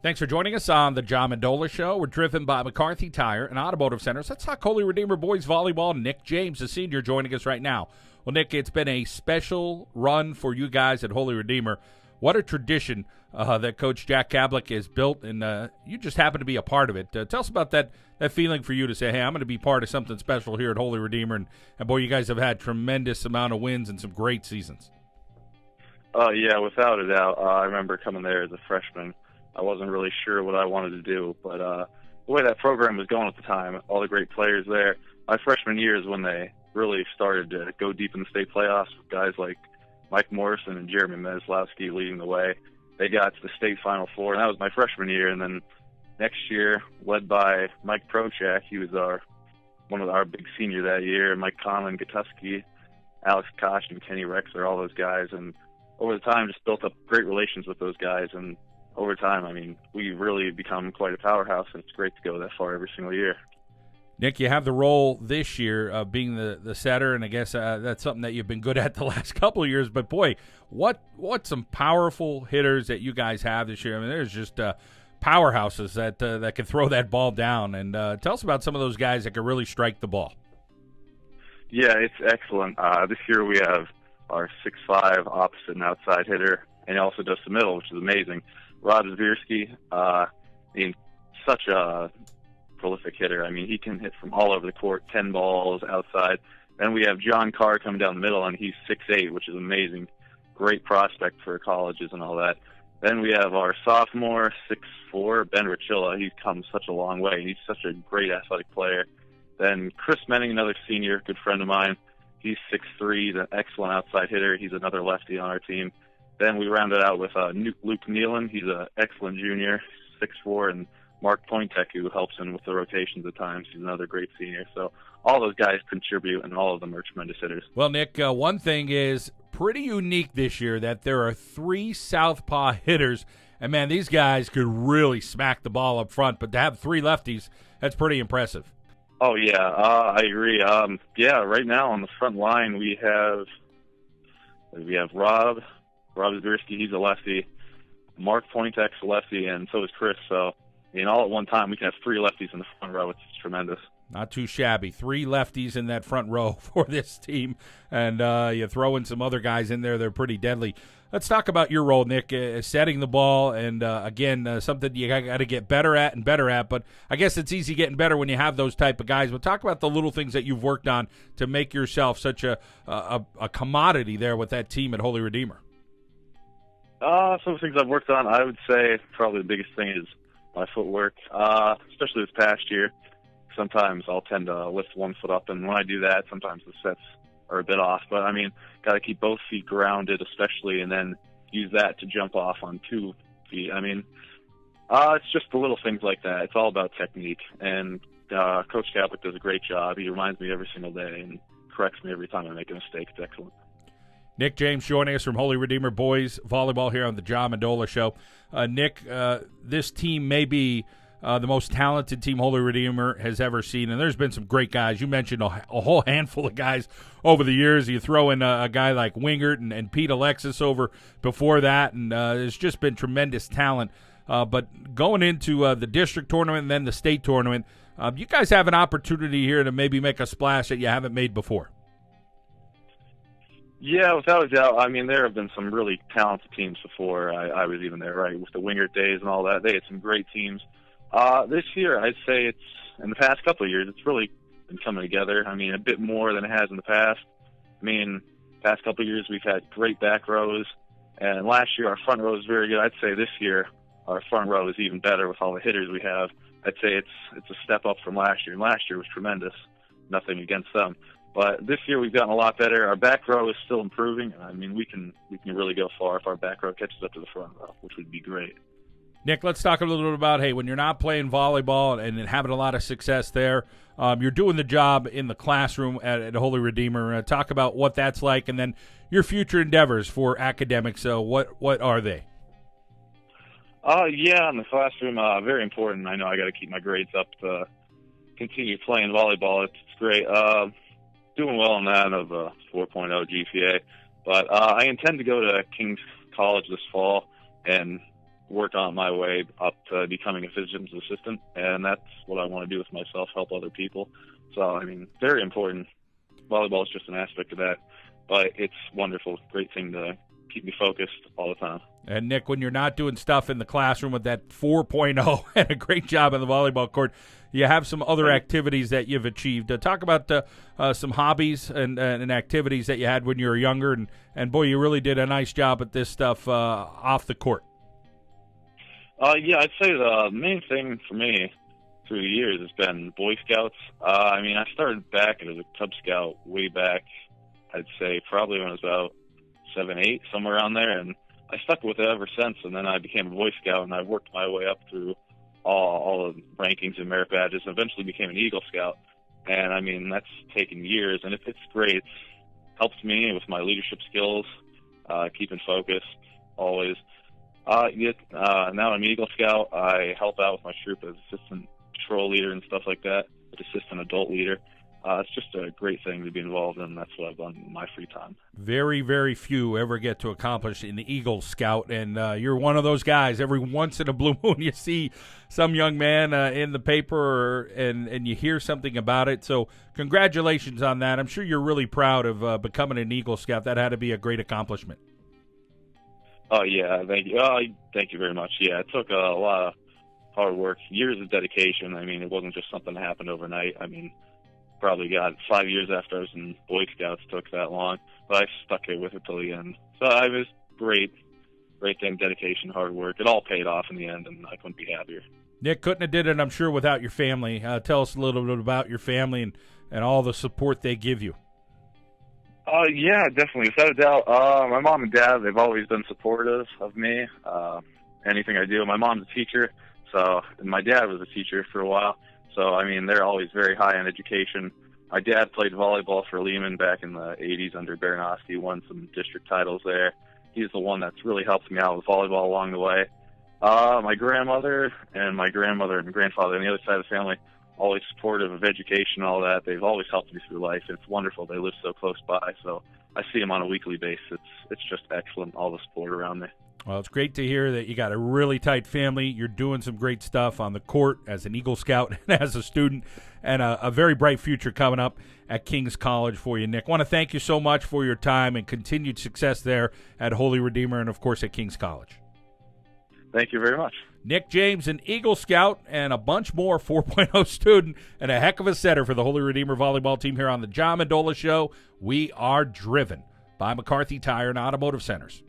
Thanks for joining us on the John Mendola Show. We're driven by McCarthy Tire and Automotive Centers. Let's talk Holy Redeemer Boys Volleyball. Nick James, the senior, joining us right now. Well, Nick, it's been a special run for you guys at Holy Redeemer. What a tradition that Coach Jack Kablick has built, and you just happen to be a part of it. Tell us about that feeling for you to say, hey, I'm going to be part of something special here at Holy Redeemer. And boy, you guys have had tremendous amount of wins and some great seasons. Yeah, without a doubt. I remember coming there as a freshman. I wasn't really sure what I wanted to do, but the way that program was going at the time, all the great players there, my freshman year is when they really started to go deep in the state playoffs with guys like Mike Morrison and Jeremy Meslowski leading the way. They got to the state Final Four, and that was my freshman year. And then next year, led by Mike Prochak, he was one of our big senior that year, Mike Conlon, Gatuski, Alex Koch, and Kenny Rexler, all those guys. And over the time, just built up great relations with those guys. And over time, I mean, we've really become quite a powerhouse, and it's great to go that far every single year. Nick, you have the role this year of being the setter, and I guess that's something that you've been good at the last couple of years. But, boy, what some powerful hitters that you guys have this year. I mean, there's just powerhouses that can throw that ball down. And tell us about some of those guys that can really strike the ball. Yeah, it's excellent. This year we have our 6'5" opposite and outside hitter, and he also does the middle, which is amazing. Rod Zvirsky, such a prolific hitter. I mean, he can hit from all over the court, 10 balls outside. Then we have John Carr coming down the middle, and he's 6'8", which is amazing. Great prospect for colleges and all that. Then we have our sophomore, 6'4", Ben Richilla. He's come such a long way. He's such a great athletic player. Then Chris Menning, another senior, good friend of mine. He's 6'3", he's an excellent outside hitter. He's another lefty on our team. Then we rounded out with Luke Nealon. He's an excellent junior, 6'4", and Mark Pointek, who helps him with the rotations at times. He's another great senior. So all those guys contribute, and all of them are tremendous hitters. Well, Nick, one thing is pretty unique this year that there are 3 southpaw hitters. And, man, these guys could really smack the ball up front. But to have 3 lefties, that's pretty impressive. Oh, yeah, I agree. Right now on the front line we have Rob Zvirsky, he's a lefty. Mark Pointek's a lefty, and so is Chris. So, all at one time, we can have 3 lefties in the front row. It's tremendous. Not too shabby. 3 lefties in that front row for this team, and you throw in some other guys in there. They're pretty deadly. Let's talk about your role, Nick, setting the ball, and again, something you got to get better at and better at, but I guess it's easy getting better when you have those type of guys. But talk about the little things that you've worked on to make yourself such a commodity there with that team at Holy Redeemer. Some things I've worked on, I would say probably the biggest thing is my footwork, especially this past year. Sometimes I'll tend to lift one foot up, and when I do that, sometimes the sets are a bit off. But, got to keep both feet grounded, especially, and then use that to jump off on 2 feet. It's just the little things like that. It's all about technique, and Coach Kablick does a great job. He reminds me every single day and corrects me every time I make a mistake. It's excellent. Nick James joining us from Holy Redeemer Boys Volleyball here on the John Mendola Show. Nick, this team may be the most talented team Holy Redeemer has ever seen, and there's been some great guys. You mentioned a whole handful of guys over the years. You throw in a guy like Wingert and Pete Alexis over before that, and there's just been tremendous talent. But going into the district tournament and then the state tournament, you guys have an opportunity here to maybe make a splash that you haven't made before. Yeah, without a doubt. There have been some really talented teams before I was even there, right, with the Wingert days and all that. They had some great teams. This year, I'd say it's, in the past couple of years, it's really been coming together. A bit more than it has in the past. Past couple of years, we've had great back rows, and last year our front row was very good. I'd say this year our front row is even better with all the hitters we have. I'd say it's a step up from last year, and last year was tremendous. Nothing against them. But this year we've gotten a lot better. Our back row is still improving. We can really go far if our back row catches up to the front row, which would be great. Nick, let's talk a little bit about, when you're not playing volleyball and having a lot of success there, you're doing the job in the classroom at Holy Redeemer. Talk about what that's like, and then your future endeavors for academics. What are they? In the classroom, very important. I know I got to keep my grades up to continue playing volleyball. It's great. Doing well on that of a 4.0 GPA. But I intend to go to King's College this fall, and work on my way up to becoming a physician's assistant, and that's what I want to do with myself, help other people. So, I mean, very important. Volleyball is just an aspect of that, but it's wonderful, great thing to keep me focused all the time. And, Nick, when you're not doing stuff in the classroom with that 4.0 and a great job on the volleyball court, you have some other activities that you've achieved. Talk about some hobbies and activities that you had when you were younger, and boy, you really did a nice job at this stuff off the court. Yeah, I'd say the main thing for me through the years has been Boy Scouts. I mean, I started back as a Cub Scout way back, I'd say probably when I was about 7, 8, somewhere around there, and I stuck with it ever since, and then I became a Boy Scout, and I worked my way up through all the rankings and merit badges, and eventually became an Eagle Scout. And, I mean, that's taken years, and it's great. It's helped me with my leadership skills, keeping focused always. Now I'm an Eagle Scout. I help out with my troop as assistant patrol leader and stuff like that, assistant adult leader. It's just a great thing to be involved in. That's what I've done in my free time. Very, very few ever get to accomplish in the Eagle Scout, and you're one of those guys. Every once in a blue moon you see some young man in the paper and you hear something about it. So congratulations on that. I'm sure you're really proud of becoming an Eagle Scout. That had to be a great accomplishment. Oh, yeah. Thank you. Thank you very much. Yeah, it took a lot of hard work, years of dedication. I mean, it wasn't just something that happened overnight. I mean, probably got 5 years after I was in Boy Scouts, took that long, but I stuck it with it till the end. So I was great thing, dedication, hard work. It all paid off in the end, and I couldn't be happier. Nick, couldn't have did it, I'm sure, without your family. Tell us a little bit about your family and all the support they give you. Yeah, definitely, without a doubt. My mom and dad, they've always been supportive of me, anything I do. My mom's a teacher, and my dad was a teacher for a while. So, I mean, they're always very high on education. My dad played volleyball for Lehman back in the 80s under Baranowski, won some district titles there. He's the one that's really helped me out with volleyball along the way. My grandmother and grandfather on the other side of the family, always supportive of education and all that. They've always helped me through life. It's wonderful. They live so close by, so I see them on a weekly basis. It's just excellent, all the support around me. Well, it's great to hear that you got a really tight family. You're doing some great stuff on the court as an Eagle Scout and as a student, and a very bright future coming up at King's College for you, Nick. I want to thank you so much for your time and continued success there at Holy Redeemer and, of course, at King's College. Thank you very much. Nick James, an Eagle Scout, and a bunch more 4.0 student, and a heck of a setter for the Holy Redeemer Volleyball Team here on the John Mendola Show. We are driven by McCarthy Tire and Automotive Centers.